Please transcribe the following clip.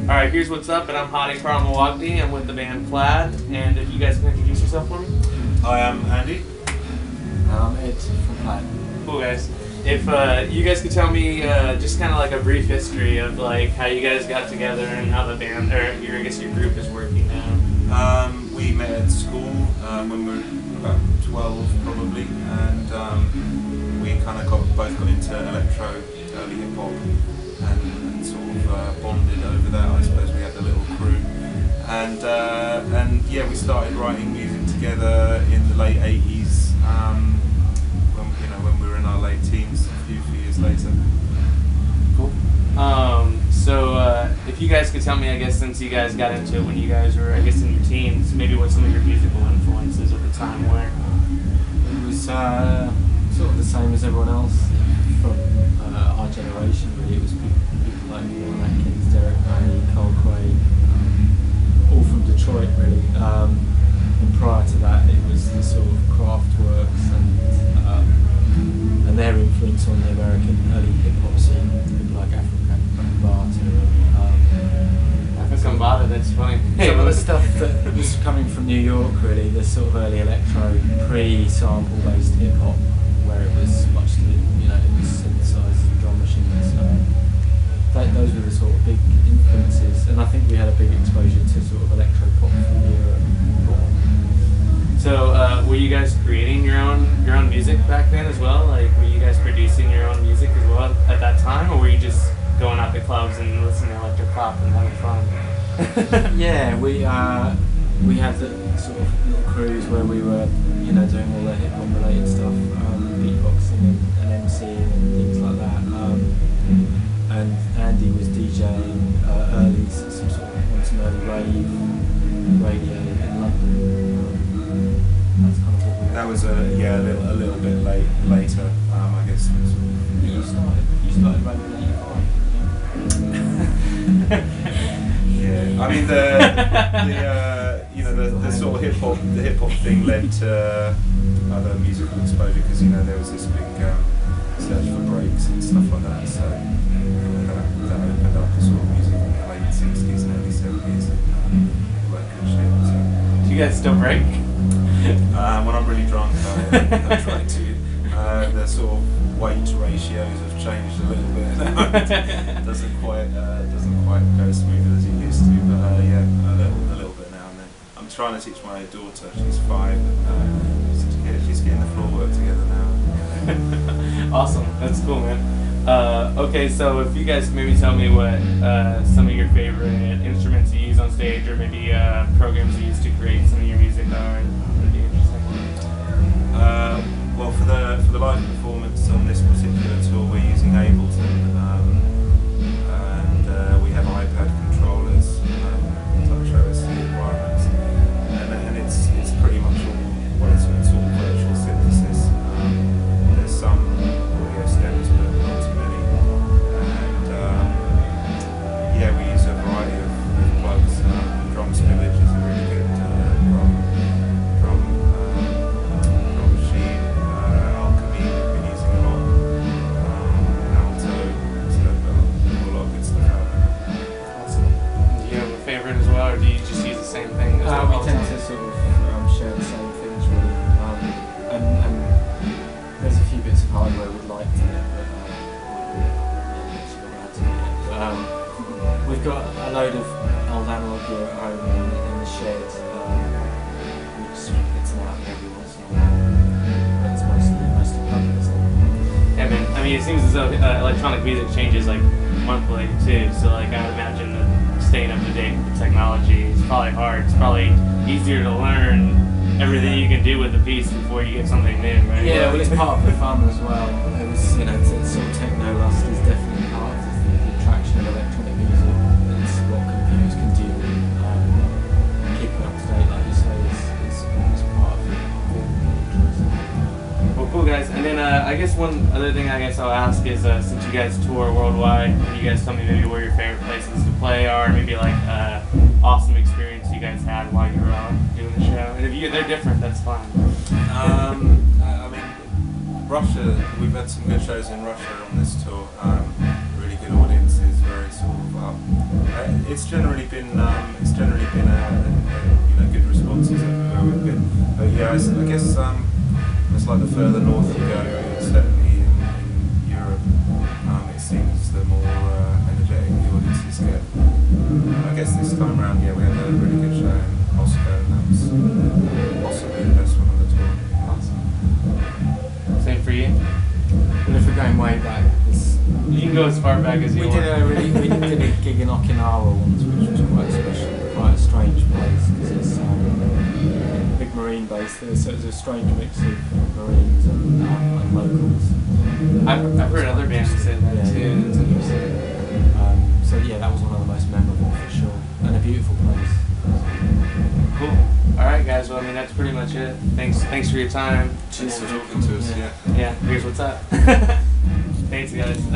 Alright, here's what's up, and I'm hady from Milwaukee. I'm with the band Plaid, and if you guys can introduce yourself for me. I am Andy. I'm Ed from Plaid. Cool, guys. If you guys could tell me just kind of like a brief history of like how you guys got together and how the band, or I guess your group is working now. We met at school when we were about 12 probably, and we kind of both got into electro, early hip hop, and sort of bonded over that. I suppose we had a little crew, and yeah, we started writing music together in the late 80s. When we were in our late teens, a few years later. Cool. So if you guys could tell me, I guess since you guys got into it when you guys were, I guess, in your teens, maybe what some of your musical influences at the time were. It was sort of the same as everyone else from our generation, really. It was people like Warren Atkins, Derek May, Cole Quaid, all from Detroit, really. And prior to that, it was the sort of Kraftwerks and their influence on the American early hip hop scene, people like Africa Bambaataa, that's funny. Some of the stuff that was coming from New York, really, the sort of early electro, pre-sample based hip hop, where it was much, it was synthesized drum machines. Those were the sort of big influences, and I think we had a big exposure to sort of electro pop from Europe. So, were you guys creating your own music back then as well? Like, were you guys producing your own music as well at that time, or were you just going out to clubs and listening to electro pop and having fun? Yeah, we had the sort of little crews where we were, doing all the hip hop related stuff, beatboxing and MCing and things like that. And Andy was DJing early, some sort of on some early rave radio in London. That's kind of what we. That was a little bit later, I guess. You started radio in '85. Yeah, I mean the sort of hip hop thing led to other musical exposure because there was this big search for breaks and stuff like that. So that opened up the sort of music in the late '60s and early '70s. All that good shit. So. Do you guys still break? When I'm really drunk, I try to. The sort of weight ratios have changed a little bit. It doesn't quite go as smooth as it used to, but yeah, a little bit now and then. I'm trying to teach my daughter. She's 5. She's getting the floor work together now. Awesome, that's cool, man. Okay, so if you guys maybe tell me what some of your favorite instruments you use on stage, or maybe programs you use to create some of your music are, would be interesting. Well, for the live performance on this particular tour, we're using Ableton, and we have iPad controllers, TouchOS environments, and it's pretty much it's all virtual synthesis. There's some audio stems, but not too many, and yeah, we use a variety of plugs. Drum Spillage is a really good drum machine. We've been using a lot. Alto, so a lot of good stuff out there. Awesome. Do you have a favorite as well, or do you just use the same thing? As well? We tend to sort of share the same things, really. And there's a few bits of hardware we'd like to get, but we've got a load of old analog gear at home in the shed, which gets them out every once in a while. But it's mostly public stuff. Yeah, man. I mean, it seems as though electronic music changes like monthly too. So like, I would imagine that staying up to date with the technology is probably hard. It's probably easier to learn everything you can do with the piece before you get something new, right? Yeah, well, it's part of the fun as well. It was, sort of techno lust is definitely part of the attraction of electronic music. It's what computers can do. Keeping up to date, like you say, is part of it. Well, cool, guys. And then I guess one other thing I'll ask is since you guys tour worldwide, can you guys tell me maybe where your favorite places to play are, maybe like awesome experience you guys had while you were doing the show? And if they're different, that's fine. I mean, Russia, we've had some good shows in Russia on this tour. Really good audiences, very sort of it's generally been good responses everywhere we've been. But yeah, I guess it's like the further north you go, certainly in Europe, it seems the more energetic the audiences get. I guess this time around, yeah, we had a really good show in Moscow, and that was possibly the best one on the tour. Awesome. Same for you? And if we're going way back, you can go as far back as you want. We did a gig in Okinawa once, which was quite special, quite a strange place, because it's a big marine base there, so it's a strange mix of marines and locals. I've heard other bands say that too. Yeah. It's interesting. So yeah, that was one of the most memorable for sure, and a beautiful place. Cool. All right, guys. Well, I mean, that's pretty much it. Thanks for your time. Cheers for talking to us. Yeah. Here's what's up. Thanks, guys.